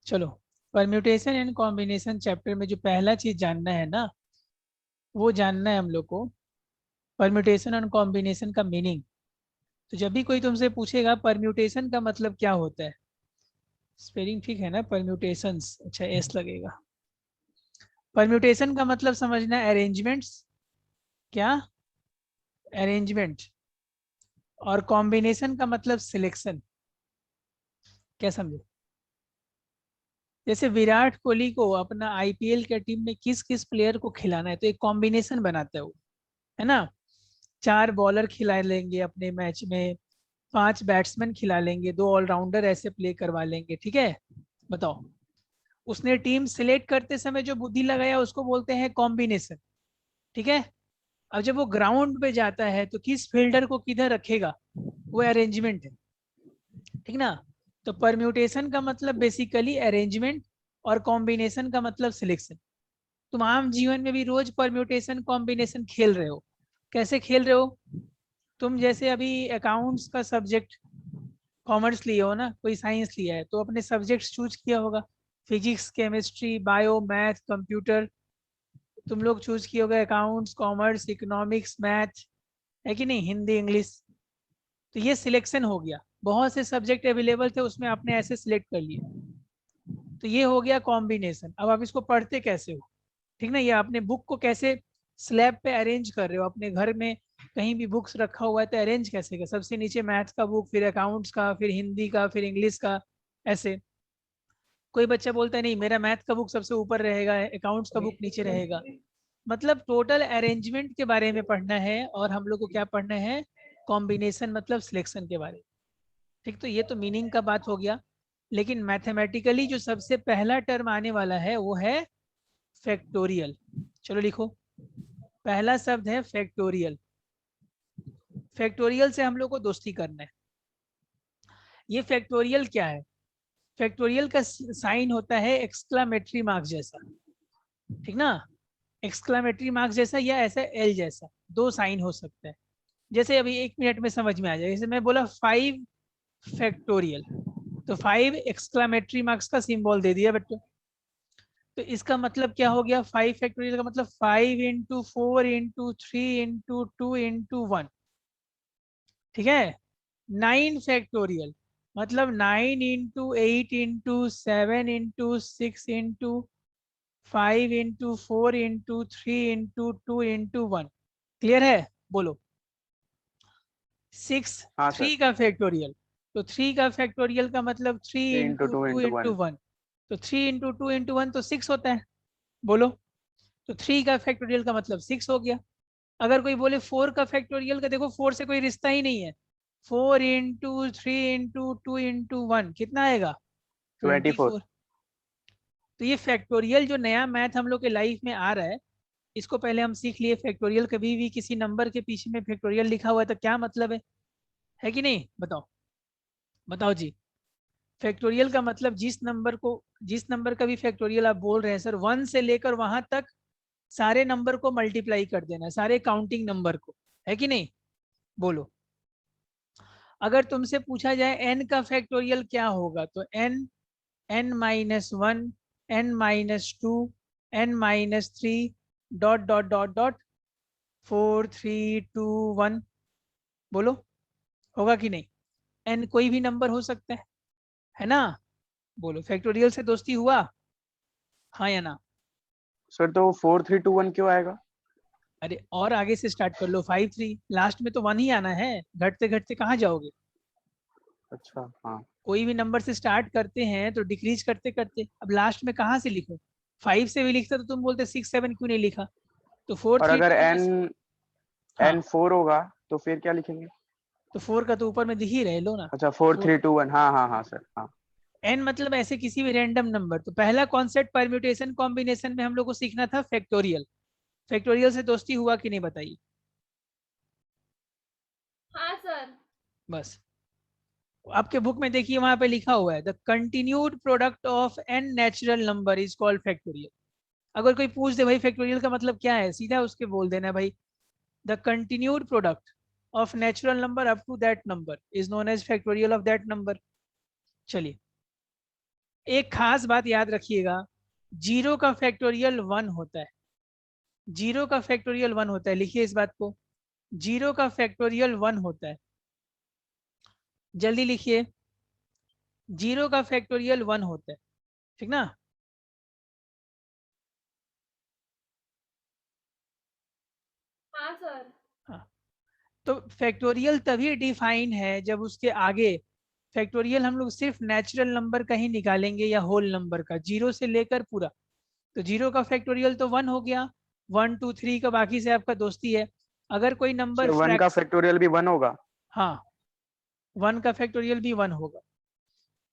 चलो, permutation and combination chapter में जो पहला चीज जानना है ना, वो जानना है हम लोग को परम्यूटेशन एंड कॉम्बिनेशन का मीनिंग। तो जब भी कोई तुमसे पूछेगा परम्यूटेशन का मतलब क्या होता है, स्पेलिंग ठीक है ना, परम्यूटेशंस, अच्छा एस लगेगा। परम्यूटेशन का मतलब समझना अरेंजमेंट्स, क्या, अरेंजमेंट। और कॉम्बिनेशन का मतलब सिलेक्शन। क्या समझे? जैसे विराट कोहली को अपना आईपीएल के टीम में किस किस प्लेयर को खिलाना है, तो एक कॉम्बिनेशन बनाता है वो, है ना। 4 बॉलर खिला लेंगे अपने मैच में, 5 बैट्समैन खिला लेंगे, 2 ऑलराउंडर ऐसे प्ले करवा लेंगे, ठीक है। बताओ, उसने टीम सिलेक्ट करते समय जो बुद्धि लगाया उसको बोलते हैं कॉम्बिनेशन, ठीक है। अब जब वो ग्राउंड पे जाता है तो किस फील्डर को किधर रखेगा, वो अरेंजमेंट है, ठीक ना। तो परम्यूटेशन का मतलब बेसिकली अरेंजमेंट, और कॉम्बिनेशन का मतलब सिलेक्शन। तुम आम जीवन में भी रोज परम्यूटेशन कॉम्बिनेशन खेल रहे हो। कैसे खेल रहे हो? तुम जैसे अभी अकाउंट्स का सब्जेक्ट कॉमर्स लिए हो ना, कोई साइंस लिया है तो अपने सब्जेक्ट्स चूज किया होगा, physics, chemistry, bio, math, computer. तुम लोग चूज किए होगे अकाउंट्स, कॉमर्स, इकोनॉमिक्स, मैथ, है कि नहीं, हिंदी, इंग्लिश। तो ये सिलेक्शन हो गया, बहुत से सब्जेक्ट अवेलेबल थे उसमें आपने ऐसे सिलेक्ट कर लिए। तो ये हो गया कॉम्बिनेशन। अब आप इसको पढ़ते कैसे हो, ठीक ना, ये आपने बुक को कैसे स्लैब पे अरेंज कर रहे हो अपने घर में, कहीं भी बुक्स रखा हुआ है तो अरेंज कैसे कर, सबसे नीचे मैथ्स का बुक, फिर अकाउंट्स का, फिर हिंदी का, फिर इंग्लिश का, ऐसे। कोई बच्चा बोलता है नहीं मेरा मैथ का बुक सबसे ऊपर रहेगा, अकाउंट्स का बुक नीचे रहेगा। मतलब टोटल अरेंजमेंट के बारे में पढ़ना है, और हम लोग को क्या पढ़ना है, कॉम्बिनेशन मतलब सिलेक्शन के बारे में। ठीक, तो ये तो मीनिंग का बात हो गया। लेकिन मैथमेटिकली जो सबसे पहला टर्म आने वाला है वो है फैक्टोरियल। चलो लिखो, पहला शब्द है फैक्टोरियल। फैक्टोरियल से हम लोग को दोस्ती करना है। ये फैक्टोरियल क्या है? फैक्टोरियल का साइन होता है एक्सक्लामेटरी मार्क जैसा, ठीक ना। एक्सक्लामेटरी मार्क जैसा या ऐसा एल जैसा, दो साइन हो सकता है। जैसे अभी 1 मिनट में समझ में आ जाए, जैसे मैं बोला 5 फैक्टोरियल, तो 5 एक्सक्लामेटरी मार्क्स का सिंबल दे दिया बच्चों। तो इसका मतलब क्या हो गया, 5 फैक्टोरियल का मतलब 5 into 4 into 3 into 2 into 1, ठीक है। 9 फैक्टोरियल मतलब 9 into 8 into 7 into 6 into 5 into 4 into 3 into 2 into 1। Clear है? बोलो। सिक्स, हाँ सर। 3 का फैक्टोरियल, तो 3 का फैक्टोरियल का मतलब three 3 into 2 into two into into 1। One तो 3 into 2 into 1 तो 6 होता है। बोलो। तो 3 का फैक्टोरियल का मतलब 6 हो गया। अगर कोई बोले 4 का फैक्टोरियल का, देखो 4 से कोई रिश्ता ही नहीं है। 4 into 3 into 2 into 1 कितना आएगा, 24। 24। तो ये फैक्टोरियल जो नया मैथ हम लोग के लाइफ में आ रहा है, इसको पहले हम सीख लिए। फैक्टोरियल कभी भी किसी नंबर के पीछे में फैक्टोरियल लिखा हुआ है तो क्या मतलब है कि नहीं, बताओ। बताओ जी। फैक्टोरियल का मतलब जिस नंबर का भी फैक्टोरियल आप बोल रहे हैं सर, 1 से लेकर वहां तक सारे नंबर को मल्टीप्लाई कर देना है, सारे काउंटिंग नंबर को, है कि नहीं। बोलो। अगर तुमसे पूछा जाए एन का फैक्टोरियल क्या होगा, तो n, n-1, n-2, n-3, dot dot dot dot, 4 3 2 1। बोलो, होगा कि नहीं? एन कोई भी नंबर हो सकता है ना। बोलो, फैक्टोरियल से दोस्ती हुआ, हाँ या ना। सर तो 4 3 2 1 क्यों आएगा? अरे और आगे से स्टार्ट कर लो, 5 3, लास्ट में तो 1 ही आना है, घटते घटते कहाँ जाओगे। अच्छा हाँ। कोई भी नंबर से स्टार्ट करते हैं तो डिक्रीज करते करते, अब लास्ट में कहाँ से लिखो। 5 से भी लिखता तो तुम बोलते 6 7 क्यों नहीं लिखा। तो फोर और थ्री अगर टू वन में n हाँ, n 4 होगा तो फिर क्या लिखेंगे? तो 4 का तो ऊपर में दिख ही रहे, लो ना। अच्छा, 4 फोर, 3 2 1, हाँ हाँ हाँ सर हाँ। एन मतलब ऐसे किसी भी रैंडम नंबर। तो पहला कॉन्सेप्ट परम्यूटेशन कॉम्बिनेशन में हम लोग को सीखना था फैक्टोरियल। फैक्टोरियल से दोस्ती हुआ कि नहीं, बताइए। हाँ सर। बस, आपके बुक में देखिए वहां पे लिखा हुआ है the continued product of n natural number is called factorial. अगर कोई पूछ दे भाई फैक्टोरियल का मतलब क्या है, सीधा उसके बोल देना भाई, the continued product of natural number up to that number is known as factorial of that number. चलिए, एक खास बात याद रखिएगा, 0 का फैक्टोरियल 1 होता है। 0 का फैक्टोरियल 1 होता है, लिखिए इस बात को। 0 का फैक्टोरियल 1 होता है, जल्दी लिखिए। 0 का फैक्टोरियल 1 होता है, ठीक ना। हाँ सर। हाँ, तो फैक्टोरियल तभी डिफाइन है जब उसके आगे फैक्टोरियल हम लोग सिर्फ नेचुरल नंबर का ही निकालेंगे या होल नंबर का, 0 से लेकर पूरा। तो 0 का फैक्टोरियल तो 1 हो गया, 1 2 3 का बाकी से आपका दोस्ती है। अगर कोई नंबर सर 1 का फ्रैक्स, फैक्टोरियल भी 1 होगा? हाँ, 1 का फैक्टोरियल भी 1 होगा।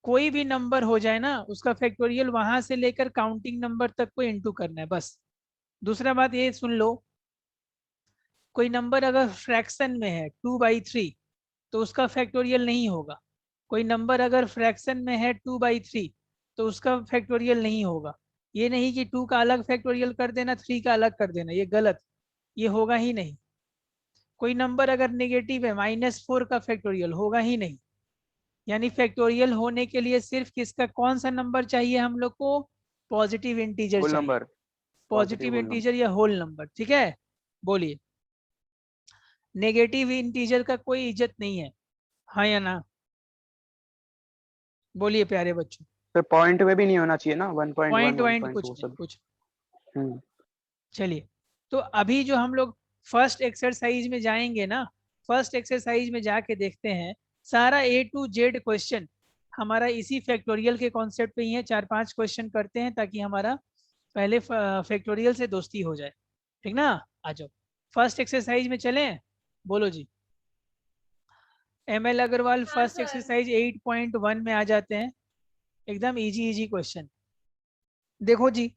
कोई भी नंबर हो जाए ना, उसका फैक्टोरियल वहां से लेकर काउंटिंग नंबर तक को इंटू करना है बस। दूसरा बात ये सुन लो, कोई नंबर अगर फ्रैक्शन में है 2/3, तो उसका फैक्टोरियल नहीं होगा। कोई नंबर अगर फ्रैक्शन में है 2/3, तो उसका फैक्टोरियल नहीं होगा। ये नहीं कि 2 का अलग फैक्टोरियल कर देना, 3 का अलग कर देना, ये गलत, ये होगा ही नहीं। कोई नंबर अगर नेगेटिव है, -4 का फैक्टोरियल होगा ही नहीं। यानी फैक्टोरियल होने के लिए सिर्फ किसका, कौन सा नंबर चाहिए हम लोग को, पॉजिटिव इंटीजर होल चाहिए। Number. Positive positive whole number. Integer या होल नंबर, ठीक है। बोलिए, नेगेटिव इंटीजर का कोई इज्जत नहीं है, हाँ या ना। बोलिए प्यारे बच्चों। सर पॉइंट में भी नहीं होना चाहिए ना, 1.1 पॉइंट वाइंट 1.2 कुछ वो नहीं, सब? कुछ। हम्म। चलिए, तो अभी जो हम लोग फर्स्ट एक्सरसाइज में जाएंगे ना, फर्स्ट एक्सरसाइज में जाके देखते हैं, सारा A to Z क्वेश्चन हमारा इसी फैक्टोरियल के कॉन्सेप्ट पे ही है। 4-5 क्वेश्चन करते हैं ताकि हमारा पहले फैक्टोरियल से दोस्ती हो जाए, ठीक ना। आ जाओ, फर्स्ट एक्सरसाइज में चलें। बोलो जी। ML अग्रवाल हाँ फर्स्ट सर। एक्सरसाइज 8.1 में आ जाते हैं। एकदम इजी इजी क्वेश्चन। देखो जी,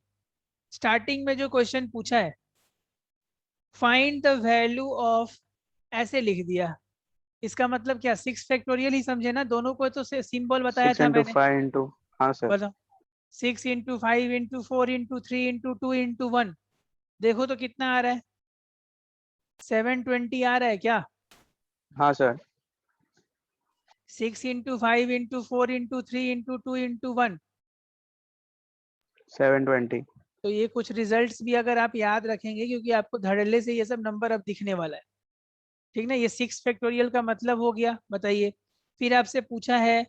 स्टार्टिंग में जो क्वेश्चन पूछा है, फाइंड द वैल्यू ऑफ, ऐसे लिख दिया। इसका मतलब क्या, 6 फैक्टोरियल ही समझे ना, दोनों को तो सिंबल बताया 6 था इंटू मैंने। 5 इंटू। हाँ सर। बताओ, 6 into 5 into 4 into 3 into 2 into 1, देखो तो कितना आ रहा है, 720 आ रहा है क्या। हाँ sir. 6 into 5 into 4 into 3 into 2 into 1, 720। तो ये कुछ रिजल्ट्स भी अगर आप याद रखेंगे, क्योंकि आपको धड़ल्ले से ये सब नंबर अब दिखने वाला है, ठीक ना। ये 6 फैक्टोरियल का मतलब हो गया, बताइए। फिर आपसे पूछा है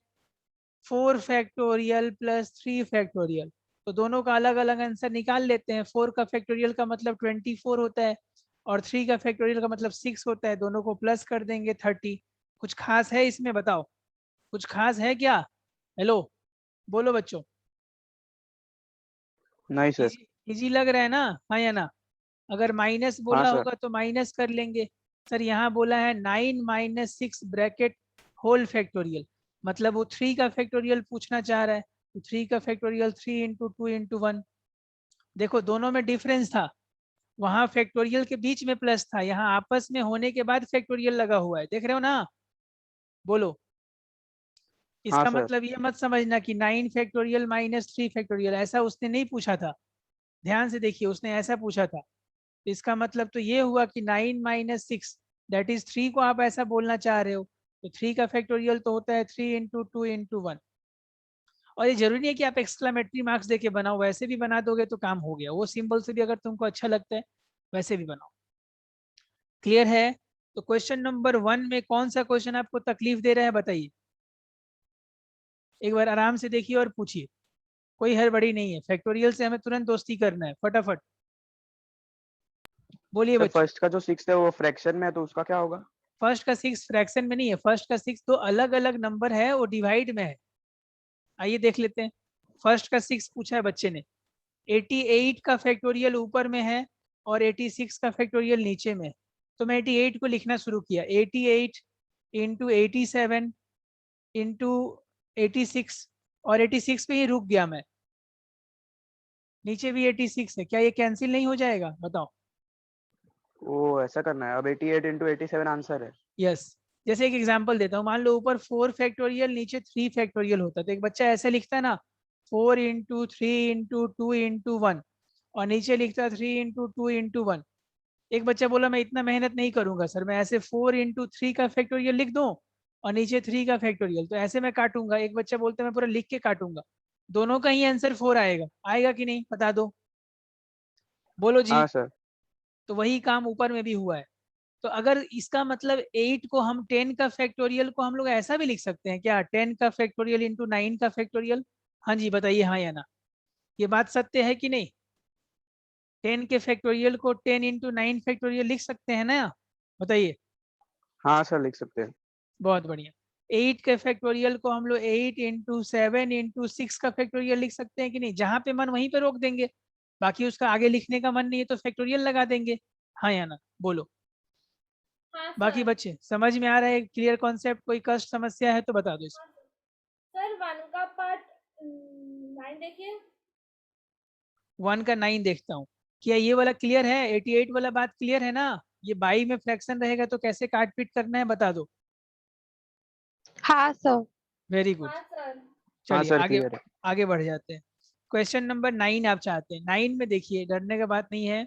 4 फैक्टोरियल प्लस 3 फैक्टोरियल, तो दोनों का अलग अलग आंसर निकाल लेते हैं। 4 का फैक्टोरियल का मतलब 24 होता है, और 3 का फैक्टोरियल का मतलब 6 होता है, दोनों को प्लस कर देंगे 30। कुछ खास है इसमें, बताओ, कुछ खास है क्या। हेलो, बोलो बच्चों। नहीं सर। इजी, इजी लग रहा है ना, हाँ या ना। अगर माइनस हाँ बोला सर। होगा तो माइनस कर लेंगे। सर यहाँ बोला है 9 - 6 ब्रैकेट होल फैक्टोरियल, मतलब वो 3 का फैक्टोरियल पूछना चाह रहा है। तो 3 का फैक्टोरियल 3 into 2 into 1, देखो दोनों में डिफरेंस था। वहां फैक्टोरियल के बीच में प्लस था, यहाँ आपस में होने के बाद फैक्टोरियल लगा हुआ है, देख रहे हो ना। बोलो, हाँ इसका सर। मतलब ये मत समझना कि 9 फैक्टोरियल -3 फैक्टोरियल, ऐसा उसने नहीं पूछा था। ध्यान से देखिए, उसने ऐसा पूछा था। इसका मतलब तो ये हुआ कि 9 - 6 दैट इज 3 को आप ऐसा बोलना चाह रहे हो। तो 3 का फैक्टोरियल तो होता है 3 into 2 into 1। और ये जरूरी नहीं है कि आप एक्सक्लामेटरी मार्क्स देके बनाओ, वैसे भी बना दोगे तो काम हो गया, वो सिंबल से भी अगर तुमको अच्छा लगता है वैसे भी बनाओ। क्लियर है। तो क्वेश्चन नंबर 1 में कौन सा क्वेश्चन आपको तकलीफ दे रहा है, बताइए। एक बार आराम से देखिए और पूछिए, कोई हड़बड़ी नहीं है, फैक्टोरियल से हमें तुरंत दोस्ती करना है, फटाफट बोलिए सर बच्चों। फर्स्ट का जो 6 है वो फ्रैक्शन में है, तो उसका क्या होगा? फर्स्ट का 6 फ्रैक्शन में नहीं है, फर्स्ट का 6 दो अलग अलग नंबर है, वो डिवाइड में है। आइए देख लेते हैं। फर्स्ट का 6 पूछा है बच्चे ने, 88 का फैक्टोरियल ऊपर में है और 86 का फैक्टोरियल नीचे में है। तो मैं 88 को लिखना शुरू किया, 88 इंटू 87 इंटू 86, और 86 पे ही रुक गया मैं। नीचे भी 86 है, क्या ये कैंसिल नहीं हो जाएगा, बताओ। वो ऐसा करना है, अब 88 इंटू 87 आंसर है। यस। जैसे एक एग्जांपल देता हूँ, मान लो ऊपर 4 फैक्टोरियल नीचे 3 फैक्टोरियल होता, तो एक बच्चा ऐसे लिखता है ना, 4 into 3 into 2 into 1, और नीचे लिखता है 3 into 2 into 1। एक बच्चा बोला मैं इतना मेहनत नहीं करूंगा सर, मैं ऐसे 4 into 3 का फैक्टोरियल लिख दूं और नीचे 3 का फैक्टोरियल, तो ऐसे मैं काटूंगा। एक बच्चा बोलता है मैं पूरा लिख के काटूंगा। दोनों का ही आंसर 4 आएगा, आएगा कि नहीं बता दो, बोलो जी। हाँ सर। तो वही काम ऊपर में भी हुआ है। तो अगर इसका मतलब 8 को हम 10 का फैक्टोरियल को हम लोग ऐसा भी लिख सकते हैं क्या, 10 का फैक्टोरियल इंटू 9 का फैक्टोरियल? हाँ जी बताइए, हाँ या ना, ये बात सत्य है कि नहीं? 10 के फैक्टोरियल को 10 इंटू 9 फैक्टोरियल लिख सकते हैं ना, बताइए। हाँ सर लिख सकते हैं। बहुत बढ़िया। 8 के फैक्टोरियल को हम लोग 8 इंटू 7 इंटू 6 का फैक्टोरियल लिख सकते हैं कि नहीं? जहां पे मन वहीं पे रोक देंगे, बाकी उसका आगे लिखने का मन नहीं है तो फैक्टोरियल लगा देंगे, हाँ या ना, बोलो। हाँ बाकी सर। बच्चे समझ में आ रहा है, क्लियर कॉन्सेप्ट? कोई कष्ट समस्या है तो बता दो इसमें। हाँ सर, 1 का पार्ट 9 देखिए। 1 का 9 देखता हूँ, क्या ये वाला क्लियर है? 88 वाला बात क्लियर है ना? ये बाई में फ्रैक्शन रहेगा तो कैसे काट पीट करना है बता दो। हाँ सर। Very good. हाँ सर। हाँ चलिए सर आगे, क्लियर है। आगे बढ़ जाते हैं। क्वेश्चन नंबर 9 आप चाहते हैं। 9 में देखिए, डरने का बात नहीं है।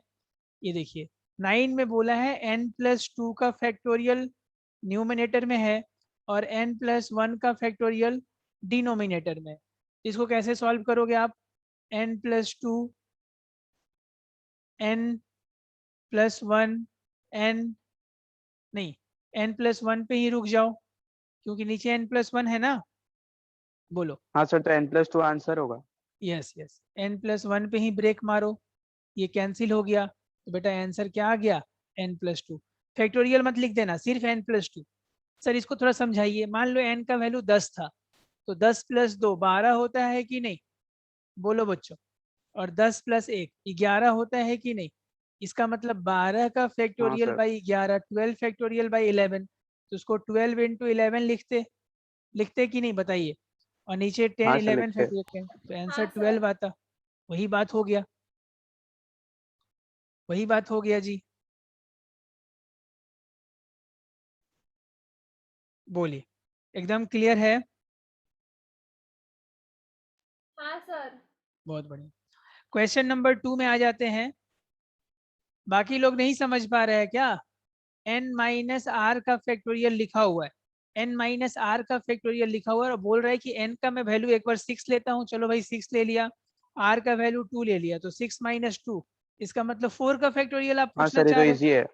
ये देखिए 9 में बोला है n+2 का फैक्टोरियल न्यूमिनेटर में है और n+1 का फैक्टोरियल डिनोमिनेटर में है। इसको कैसे सॉल्व करोगे आप? n+2 n+1 n, नहीं, n+1 पे ही रुक जाओ क्योंकि नीचे n+1 है ना, बोलो। हाँ सर, तो n+2 आंसर होगा। यस यस, n+1 पे ही ब्रेक मारो, ये कैंसिल हो गया, तो बेटा आंसर क्या आ गया? n+2। फैक्टोरियल मत लिख देना, सिर्फ n+2। सर इसको थोड़ा समझाइए, मान लो n का वैल्यू 10 था, तो 10 + 2 12 होता है कि नहीं, बोलो बच्चों। और 10 + 1 11 होता है कि नहीं? इसका मतलब 12 का हाँ factorial sir. By 11, 12 factorial by 11, तो उसको 12 इंटू 11 लिखते, लिखते कि नहीं बताइए? और नीचे 10 हाँ सर 11 लिखते हैं। फैक्टोरियल, तो आंसर हाँ सर। 12 आता। वही बात हो गया, वही बात हो गया जी, बोलिए। एकदम क्लियर है? हाँ सर। बहुत बढ़िया। क्वेश्चन नंबर 2 में आ जाते हैं। बाकी लोग नहीं समझ पा रहे हैं क्या? n-r का फैक्टोरियल लिखा हुआ है, n-r का फैक्टोरियल लिखा हुआ है और बोल रहा है कि n का मैं वैल्यू एक बार 6 लेता हूँ, चलो भाई 6 ले लिया, r का वैल्यू 2 ले लिया, तो 6 - 2, इसका मतलब 4 का फैक्टोरियल आप हाँ पूछना सर ये तो चाह रहे हो। इजी है।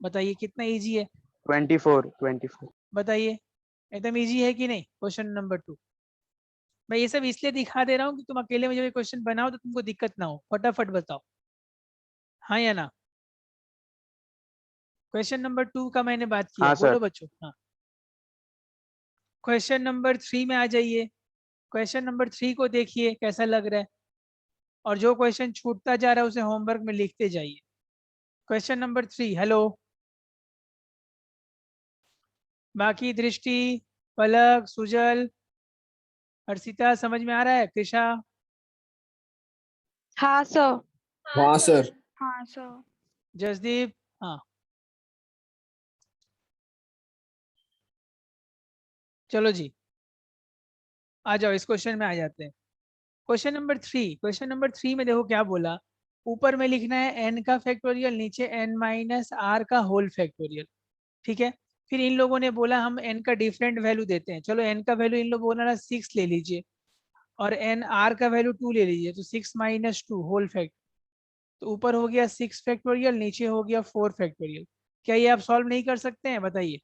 बताइए कितना इजी है, 24। बताइए। एकदम इजी है कि नहीं? Question number 2। मैं ये सब इसलिए दिखा दे रहा हूँ कि तुम अकेले में जब ये क्वेश्चन बनाओ तो तुमको दिक्कत ना हो, फटाफट बताओ, हाँ या ना। क्वेश्चन नंबर 2 का मैंने बात किया, हाँ बोलो सर। बच्चों। हाँ, क्वेश्चन नंबर 3 में आ जाइए। क्वेश्चन नंबर 3 को देखिए कैसा लग रहा है, और जो क्वेश्चन छूटता जा रहा है उसे होमवर्क में लिखते जाइए। Question number 3, hello. बाकी दृष्टि, पलक, सुजल, हर्षिता समझ में आ रहा है? कृषा, हाँ सर। हाँ सर। हाँ सर। जसदीप, हाँ। चलो जी, आ जाओ, इस क्वेश्चन में आ जाते हैं। क्वेश्चन नंबर 3, क्वेश्चन नंबर 3 में देखो क्या बोला। ऊपर में लिखना है n का फैक्टोरियल, नीचे n-r का होल फैक्टोरियल, ठीक है। फिर इन लोगों ने बोला हम n का डिफरेंट वैल्यू देते हैं, चलो n का वैल्यू इन लोग बोला ना 6 ले लीजिए, और n r का वैल्यू 2 ले लीजिए, तो 6 - 2 होल फैक्ट, तो ऊपर हो गया 6 फैक्टोरियल, नीचे हो गया 4 फैक्टोरियल। क्या ये आप सॉल्व नहीं कर सकते हैं, बताइए?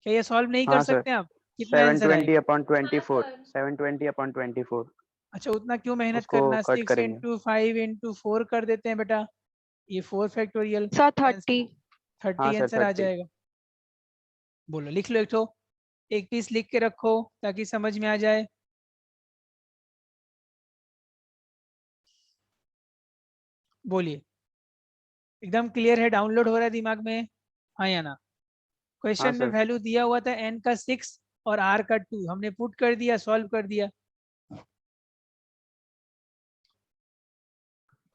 क्या ये सॉल्व नहीं कर हाँ सर, सकते हैं आप? कितना आंसर 720 आएगा? अपॉन हाँ 24। सर। 720 अपॉन 24। अच्छा, उतना क्यों मेहनत उसको करना, कट 6 करेंगे। इंटू 5 इंटू 4 कर देते हैं बेटा, ये 4 फैक्टोरियल, सर 30। हाँ 30 सर आंसर आ 30। जाएगा। बोलो, लिख लो एक ठो, एक पीस लिख के रखो ताकि समझ में आ जाए। बोलिए, एकदम क्लियर है, डाउनलोड हो रहा है दिमाग में, हाँ या ना? हाँ क्वेश्चन में सर। वैल्यू दिया हुआ था n का 6 और r का 2, हमने पुट कर दिया, सॉल्व कर दिया। सर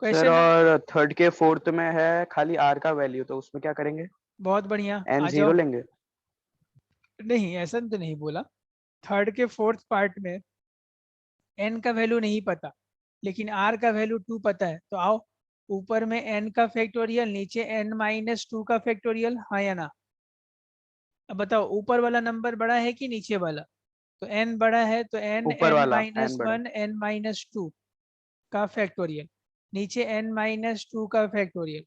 क्वेश्चन नंबर, और थर्ड के फोर्थ में है खाली आर का वैल्यू, तो उसमें क्या करेंगे? बहुत बढ़िया, एन आ जीरो जाओ। लेंगे। नहीं, ऐसा तो नहीं बोला। थर्ड के फोर्थ पार्ट में n का वैल्यू नहीं पता, लेकिन r का वैल्यू 2 पता है, तो आओ, ऊपर में n का फैक्टोरियल, नीचे n-2 का फैक्टोरियल, हाँ या ना? अब बताओ ऊपर वाला नंबर बड़ा है कि नीचे वाला? तो n बड़ा है तो n ऊपर n वाला माइनस n बड़ा। 1 n माइनस 2 का फैक्टोरियल, नीचे n माइनस 2 का फैक्टोरियल,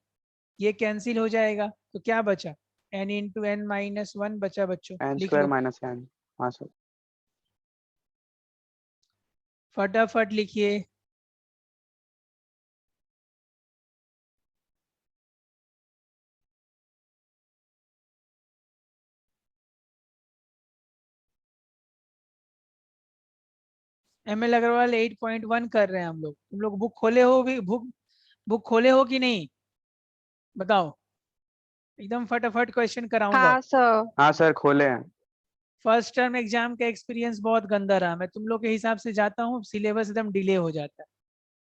ये कैंसिल हो जाएगा तो क्या बचा, n इंटू n माइनस 1 बचा बच्चों, n लिख स्क्वायर लो माइनस n। हाँ सर। फटाफट लिखिए। ML अग्रवाल 8.1 कर रहे हैं हम लोग, तुम लोग बुक खोले हो भी, बुक खोले हो कि नहीं बताओ, एकदम फटाफट क्वेश्चन कराऊंगा। हाँ सर। हाँ सर खोले हैं। फर्स्ट टर्म एग्जाम का एक्सपीरियंस बहुत गंदा रहा, मैं तुम लोग के हिसाब से जाता हूँ, सिलेबस एकदम डिले हो जाता है।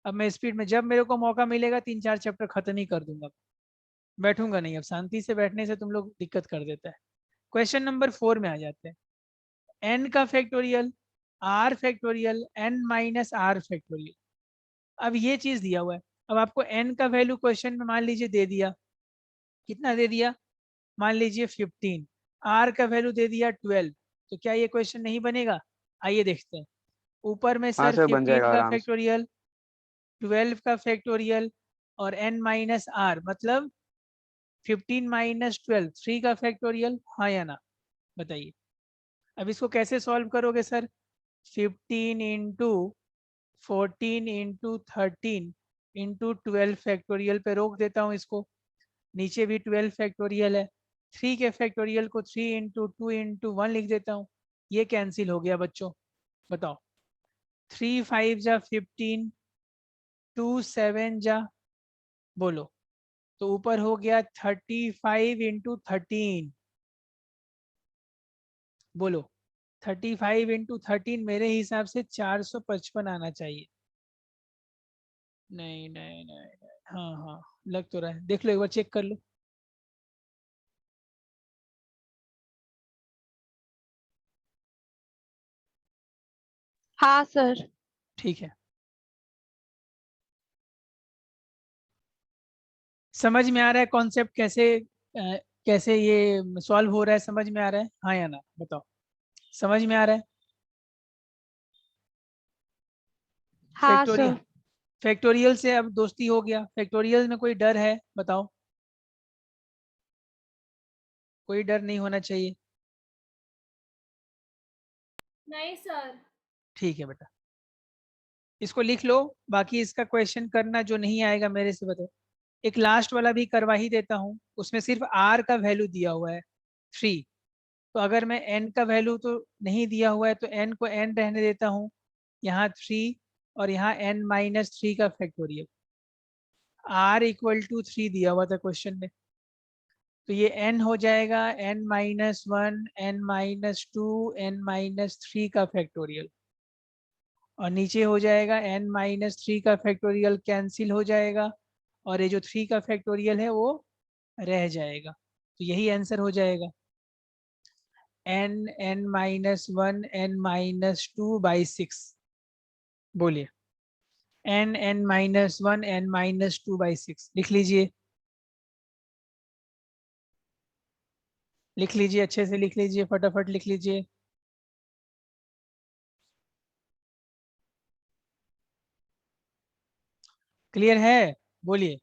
अब मैं स्पीड में, जब मेरे को मौका मिलेगा 3-4 चैप्टर खत्म ही कर दूंगा, बैठूंगा नहीं, अब शांति से बैठने से तुम लोग दिक्कत कर देता है। क्वेश्चन नंबर 4 में आ जाते हैं। n का factorial, r factorial, n minus r factorial. अब ये चीज दिया हुआ है, अब आपको n का वैल्यू क्वेश्चन में मान लीजिए दे दिया, कितना दे दिया, मान लीजिए 15, r का वैल्यू दे दिया 12, तो क्या ये क्वेश्चन नहीं बनेगा? आइए देखते हैं। ऊपर में हाँ सर सर बन 15 जाएगा का आराम से। फैक्टोरियल, 12 का फैक्टोरियल और n माइनस आर, मतलब 15 माइनस 12, 3 का फैक्टोरियल, हाँ या ना बताइए। अब इसको कैसे सॉल्व करोगे sir? 15 into 14 into 13 into 12 factorial पे रोक देता हूँ इसको, नीचे भी 12 फैक्टोरियल है, 3 के फैक्टोरियल को 3 इंटू 2 इंटू 1 लिख देता हूँ, ये कैंसिल हो गया बच्चों, बताओ 3 5 जा 15, 2 7 जा, बोलो, तो ऊपर हो गया 35 इंटू 13, बोलो 35 इंटू 13 मेरे हिसाब से 455 आना चाहिए। नहीं नहीं नहीं नहीं, हाँ हाँ लग तो रहा है, देख लो एक बार चेक कर लो। हाँ सर। ठीक है, समझ में आ रहा है कॉन्सेप्ट कैसे, कैसे ये सॉल्व हो रहा है, समझ में आ रहा है, हाँ या ना बताओ, समझ में आ रहा है? हाँ फैक्टोरियल, सर। फैक्टोरियल से अब दोस्ती हो गया, फैक्टोरियल में कोई डर है बताओ, कोई डर नहीं होना चाहिए। नहीं सर। ठीक है बेटा, इसको लिख लो, बाकी इसका क्वेश्चन करना, जो नहीं आएगा मेरे से बताओ। एक लास्ट वाला भी करवा ही देता हूँ, उसमें सिर्फ r का वैल्यू दिया हुआ है 3, तो अगर मैं n का वैल्यू तो नहीं दिया हुआ है तो n को n रहने देता हूँ, यहाँ 3 और यहाँ n माइनस 3 का फैक्टोरियल, r इक्वल टू 3 दिया हुआ था क्वेश्चन में, तो ये n हो जाएगा n minus 1, n minus 2, n minus 3 का फैक्टोरियल, और नीचे हो जाएगा n माइनस 3 का फैक्टोरियल कैंसिल हो जाएगा, और ये जो 3 का फैक्टोरियल है वो रह जाएगा, तो यही आंसर हो जाएगा n n minus 1 n minus 2 by 6, बोलिए n n minus 1 n minus 2 by 6, लिख लीजिए, लिख लीजिए, अच्छे से लिख लीजिए, फटाफट लिख लीजिए। क्लियर है? बोलिए।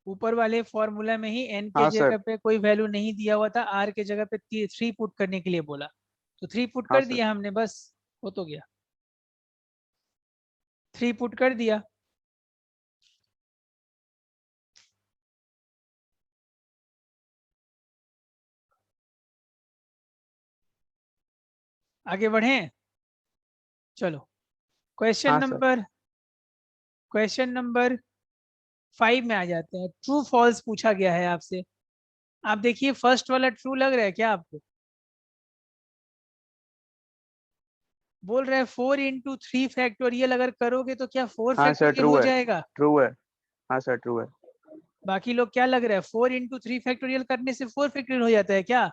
ऊपर वाले फॉर्मूला में ही n के हाँ सर। जगह पे कोई वैल्यू नहीं दिया हुआ था, r के जगह पे 3 पुट करने के लिए बोला, तो 3 पुट हाँ कर सर। दिया हमने, बस हो तो गया, 3 पुट कर दिया। आगे बढ़ें, चलो क्वेश्चन हाँ सर। नंबर, क्वेश्चन नंबर 5 में आ जाते हैं। ट्रू फॉल्स पूछा गया है आपसे, आप देखिए फर्स्ट वाला ट्रू लग रहा है क्या आपको? बोल रहे हैं 4 इंटू 3 फैक्टोरियल अगर करोगे तो क्या 4 हाँ सर फैक्टोरियल ट्रू हो है। जाएगा? ट्रू है। हाँ सर ट्रू है। बाकी लोग क्या लग रहा है, 4 इंटू 3 फैक्टोरियल करने से 4 फैक्टोरियल हो जाता है क्या?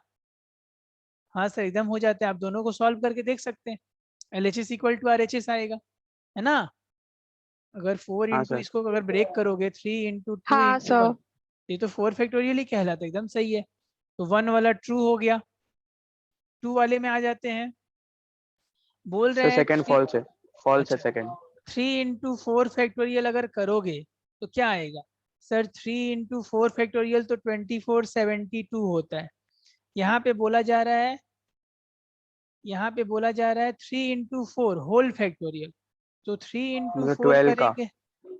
हाँ सर एकदम हो जाता है, आप दोनों को सॉल्व करके देख सकते हैं, LHS इक्वल टू RHS आएगा, है ना? अगर 4 हाँ इंटू सर। इसको अगर ब्रेक करोगे 3 इंटू 2 हाँ इंटू सर। 1, ये तो 4 फैक्टोरियल ही कहलाता है, एकदम सही है। तो 1 वाला ट्रू हो गया। 2 वाले में आ जाते हैं, बोल सर रहे हैं सेकंड फॉल्स है, फॉल्स है अच्छा। सेकंड। 3 इंटू 4 फैक्टोरियल अगर करोगे तो क्या आएगा सर? 3 इंटू 4 फैक्टोरियल तो 2472 होता है। यहाँ पे बोला जा रहा है, यहाँ पे बोला जा रहा है 3 इंटू 4 होल फैक्टोरियल, तो 3 इंटू मतलब 4 12 का, करेंगे।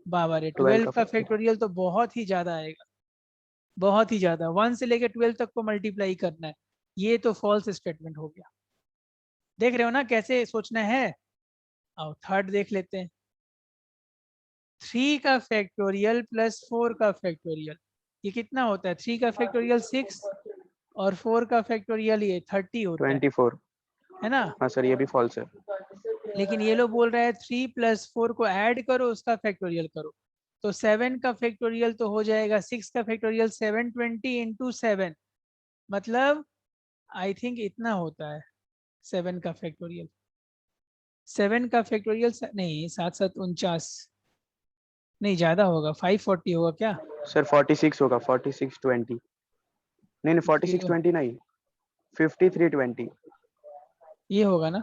बाबा रे, 12 12 का का फैक्टर। फैक्टोरियल तो बहुत ही ज्यादा आएगा, बहुत ही ज्यादा। 1 से लेकर 12 तक को मल्टीप्लाई करना है, ये तो फॉल्स स्टेटमेंट हो गया। देख रहे हो ना कैसे सोचना है। और थर्ड देख लेते हैं, 3 का फैक्टोरियल प्लस 4 का फैक्टोरियल, ये कितना होता है? 3 का फैक्टोरियल 6 और 4 का फैक्टोरियल ये 30 होता 24। है ना। हाँ सर ये भी फॉल्स है। लेकिन ये लोग बोल रहे हैं 3 प्लस 4 को ऐड करो, उसका फैक्टोरियल करो, तो 7 का फैक्टोरियल तो हो जाएगा 6 का फैक्टोरियल 720 इंटू 7, मतलब आई थिंक इतना होता है 7 का फैक्टोरियल। 7 का फैक्टोरियल नहीं, 7 7 49, नहीं ज्यादा होगा, 540 होगा क्या? सर 46 होगा, 4620। नहीं नहीं 4620 नहीं, 5320। ये होगा ना।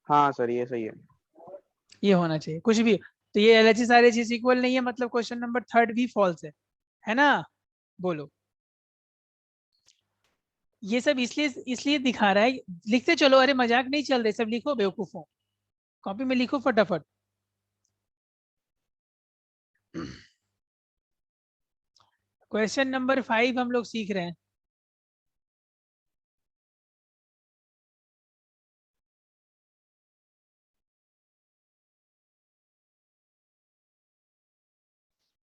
हाँ सर ये सही है। ये होना चाहिए कुछ भी। तो ये LHS RHS इक्वल नहीं है, मतलब क्वेश्चन नंबर थर्ड भी फॉल्स है ना। बोलो। ये सब इसलिए इसलिए दिखा रहा है, लिखते चलो, अरे मजाक नहीं चल रहे, सब लिखो बेवकूफों, कॉपी में लिखो फटाफट। क्वेश्चन नंबर 5 हम लोग सीख रहे हैं।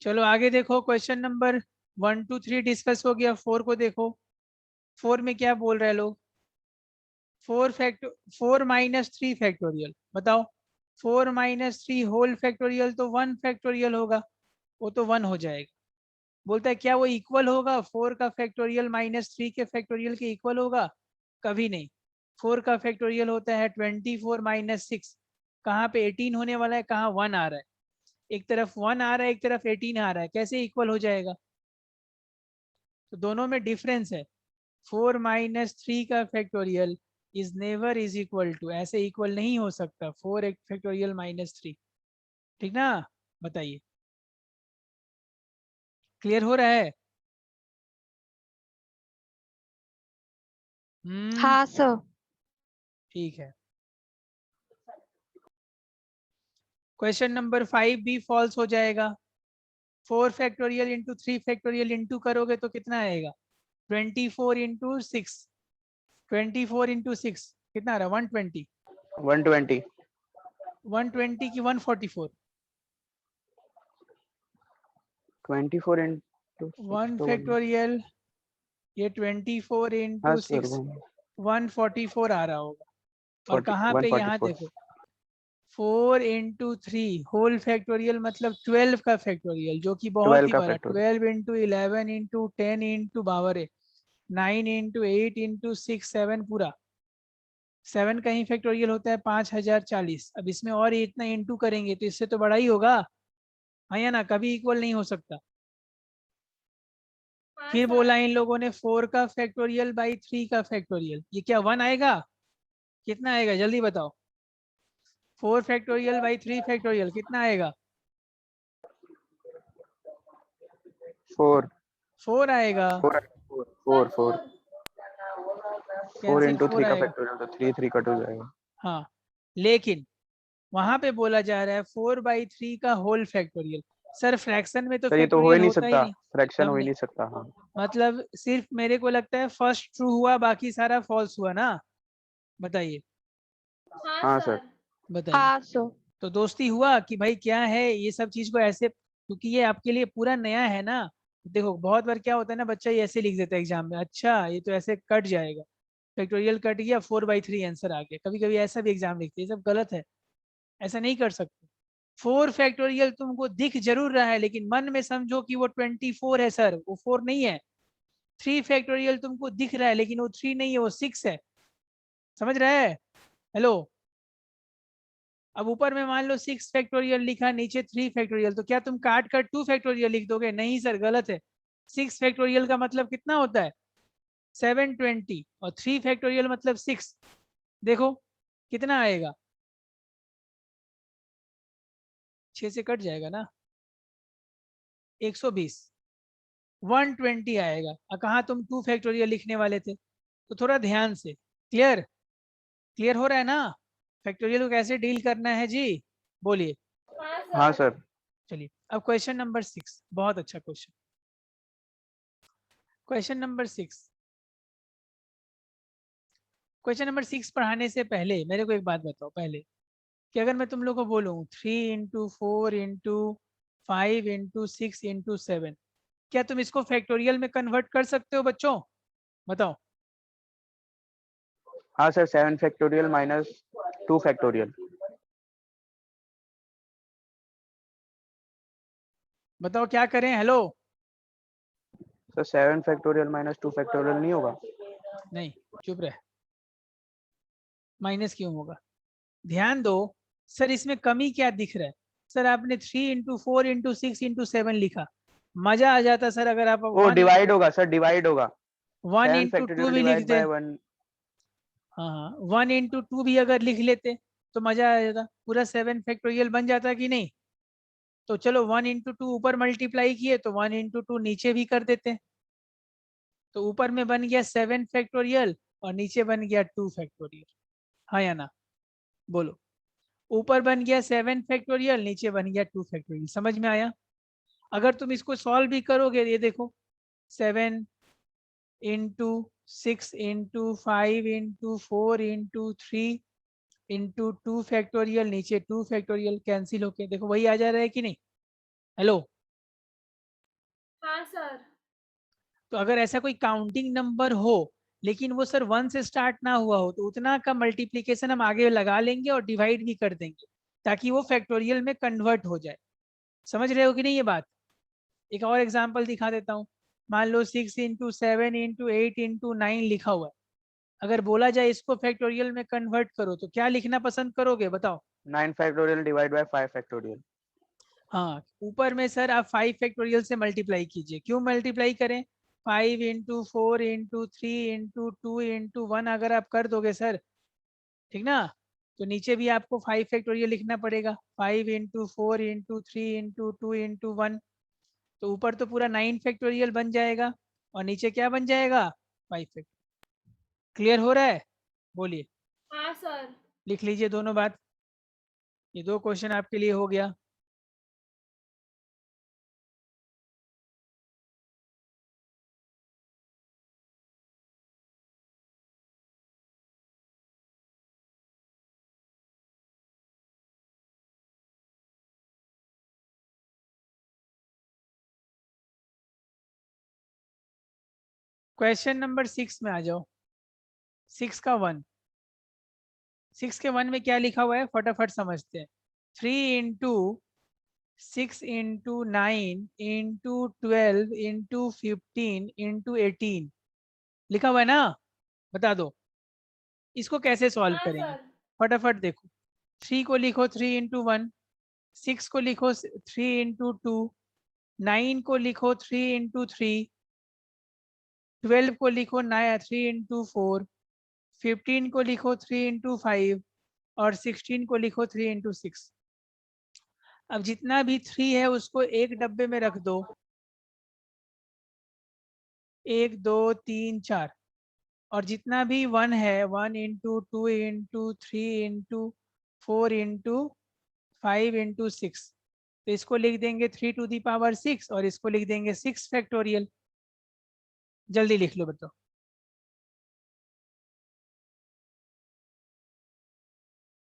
चलो आगे देखो, क्वेश्चन नंबर 1 2 3 डिस्कस हो गया, 4 को देखो। 4 में क्या बोल रहे हैं लोग? 4 माइनस 3 फैक्टोरियल, बताओ। 4 माइनस 3 होल फैक्टोरियल तो 1 फैक्टोरियल होगा, वो तो 1 हो जाएगा। बोलता है क्या वो इक्वल होगा 4 का फैक्टोरियल माइनस 3 के फैक्टोरियल के इक्वल होगा? कभी नहीं। 4 का फैक्टोरियल होता है 24 माइनस 6, कहाँ पे 18 होने वाला है, कहाँ 1 आ रहा है, एक तरफ 1 आ रहा है एक तरफ 18 आ रहा है, कैसे इक्वल हो जाएगा? तो दोनों में डिफरेंस है। 4 माइनस 3 का factorial is never is equal to, ऐसे इक्वल नहीं हो सकता 4 फैक्टोरियल माइनस 3, ठीक ना। बताइए, क्लियर हो रहा है? हाँ सर। ठीक है। क्वेश्चन नंबर 5 भी फॉल्स हो जाएगा। 4 फैक्टोरियल इंटू 3 फैक्टोरियल इंटू करोगे तो कितना आएगा? 24 इंटू 6, 24 इंटू 6 कितना आ रहा है? 120, 120। 120 की 144, 24 इंटू 1 तो 1। फैक्टोरियल, ये 24 हाँ इंटू सर 6 144 आ रहा होगा। और 40 कहाँ पे? यहाँ 144। देखो, 4 इंटू 3 होल फैक्टोरियल मतलब 12 का फैक्टोरियल, जो कि बहुत 12 ही का बड़ा, फैक्टोरियल। 12 इंटू 11 इंटू 10 इंटू बावर है, 9 इंटू 8 इंटू 6 7 पूरा। 7 का ही फैक्टोरियल होता है 5040। अब इसमें और इतना इंटू करेंगे तो इससे तो बड़ा ही होगा, हाँ या ना, कभी इक्वल नहीं हो सकता। हाँ फिर सर। बोला इन लोगों ने 4 का फैक्टोरियल बाई 3 का फैक्टोरियल, ये क्या 1 आएगा? कितना आएगा जल्दी बताओ? 4 फैक्टोरियल बाई 3 फैक्टोरियल कितना आएगा? 4 4 आएगा। 4 4 4 4 कैंसिल इंटू 4 3 का आएगा। फैक्टोरियल तो 3 3 कट हो जाएगा। हाँ, लेकिन वहां पे बोला जा रहा है 4/3 का होल फैक्टोरियल। सर फ्रैक्शन में तो सर ये तो हो ही फैक्टोरियल नहीं होता ही सकता, नहीं। फ्रैक्शन हो ही हमने नहीं सकता। हाँ मतलब सिर्फ मेरे को लगता है फर्स्ट ट्रू हुआ, बाकी सारा फॉल्स हुआ ना। बताइए, हाँ हाँ सर। सर। बताइए। हाँ सर। तो दोस्ती हुआ कि भाई क्या है ये सब चीज को ऐसे, क्योंकि ये आपके लिए पूरा नया है ना। देखो बहुत बार क्या होता है ना, बच्चा ये ऐसे लिख देता है एग्जाम में, अच्छा ये तो ऐसे कट जाएगा, फैक्टोरियल कट गया 4/3 आंसर आ गया, कभी कभी ऐसा भी एग्जाम लिखते हैं, ये सब गलत है, ऐसा नहीं कर सकते। 4 फैक्टोरियल तुमको दिख जरूर रहा है, लेकिन मन में समझो कि वो 24 है सर, वो 4 नहीं है। 3 फैक्टोरियल तुमको दिख रहा है, लेकिन वो 3 नहीं है, वो 6 है। समझ रहे हैं? हेलो। अब ऊपर में मान लो 6 फैक्टोरियल लिखा, नीचे 3 फैक्टोरियल, तो क्या तुम काट कर 2 फैक्टोरियल लिख दोगे? नहीं सर, गलत है। 6 फैक्टोरियल का मतलब कितना होता है 720 और 3 फैक्टोरियल मतलब 6। देखो कितना आएगा, 6 से कट जाएगा ना, 120, 120 आएगा। और कहाँ तुम 2 फैक्टोरियल लिखने वाले थे, तो थोड़ा ध्यान से। क्लियर, क्लियर हो रहा है ना फैक्टोरियल को कैसे डील करना है जी, बोलिए। हाँ सर। चलिए अब क्वेश्चन नंबर 6, बहुत अच्छा question. Question number 6, question number 6 पढ़ाने से पहले मेरे को एक बात बताओ पहले, कि अगर मैं तुम लोग को बोलूँ 3 इंटू 4 इंटू 5 इंटू 6 इंटू 7, क्या तुम इसको फैक्टोरियल में कन्वर्ट कर सकते हो बच्चों, बताओ। हाँ सर, 7 फैक्टोरियल माइनस 2 फैक्टोरियल। बताओ क्या करें, hello. Sir 7 factorial minus 2 factorial नहीं होगा? नहीं, चुप रहे, माइनस क्यों होगा, ध्यान दो। सर इसमें कमी क्या दिख रहा है, सर आपने 3 इंटू 4 इंटू 6 इंटू 7 लिखा, मजा आ जाता सर अगर आप वो डिवाइड होगा सर, डिवाइड होगा। 1 7 इंटू 2 फैक्टोरियल भी डिवाइड लिखते। बाय 1। हाँ हाँ, 1 इंटू 2 भी अगर लिख लेते तो मजा आ जाता, पूरा 7 फैक्टोरियल बन जाता कि नहीं। तो चलो 1 इंटू 2 ऊपर मल्टीप्लाई किए तो 1 इंटू 2 नीचे भी कर देते, तो ऊपर में बन गया 7 फैक्टोरियल और नीचे बन गया 2 फैक्टोरियल। हाँ या ना, बोलो। ऊपर बन गया 7 फैक्टोरियल, नीचे बन गया 2 फैक्टोरियल, समझ में आया। अगर तुम इसको सॉल्व भी करोगे, ये देखो 7 into 6 into 5 into 4 into 3 into 2 factorial, नीचे 2 फैक्टोरियल, कैंसिल होके देखो वही आ जा रहा है कि नहीं, हेलो। हाँ सर। तो अगर ऐसा कोई काउंटिंग नंबर हो लेकिन वो सर 1 से स्टार्ट ना हुआ हो, तो उतना का मल्टीप्लीकेशन हम आगे लगा लेंगे और डिवाइड भी कर देंगे ताकि वो फैक्टोरियल में कन्वर्ट हो जाए। समझ रहे हो कि नहीं ये बात। एक और एग्जांपल दिखा देता हूँ, मान लो 6 इंटू 7 इंटू 8 इंटू 9 लिखा हुआ है, अगर बोला जाए इसको फैक्टोरियल में कन्वर्ट करो तो क्या लिखना पसंद करोगे, बताओ। 9 फैक्टोरियल डिवाइड बाय 5 फैक्टोरियल। हाँ, ऊपर में सर आप 5 फैक्टोरियल से मल्टीप्लाई कीजिए, क्यों मल्टीप्लाई करें, 5 इंटू 4 इंटू 3 इंटू 2 इंटू 1 अगर आप कर दोगे सर, ठीक ना, तो नीचे भी आपको 5 फैक्टोरियल लिखना पड़ेगा, 5 इंटू 4 इंटू 3 इंटू 2 इंटू 1, तो ऊपर तो पूरा 9 फैक्टोरियल बन जाएगा और नीचे क्या बन जाएगा 5 फैक्टोरियल। क्लियर हो रहा है, बोलिए। हाँ सर। लिख लीजिए दोनों बात, ये 2 क्वेश्चन आपके लिए हो गया। क्वेश्चन नंबर 6 में आ जाओ, 6 का 1, 6 के 1 में क्या लिखा हुआ है फटाफट समझते हैं। 3 into 6 into 9 into 12 into 15 into 18 लिखा हुआ है ना, बता दो इसको कैसे सॉल्व हाँ करेंगे। सर। फटाफट देखो, 3 को लिखो 3 इंटू 1, 6 को लिखो 3 इंटू 2, 9 को लिखो 3 इंटू 3, 12 को लिखो 3 इंटू 4, 15 को लिखो 3 इंटू 5 और 16 को लिखो 3 इंटू 6। अब जितना भी 3 है उसको एक डब्बे में रख दो, 1 2 3 4, और जितना भी 1 है 1 into 2 into 3 into 4 into 5 into 6, तो इसको लिख देंगे 3 टू दी पावर 6 और इसको लिख देंगे 6 फैक्टोरियल। जल्दी लिख लो बताओ।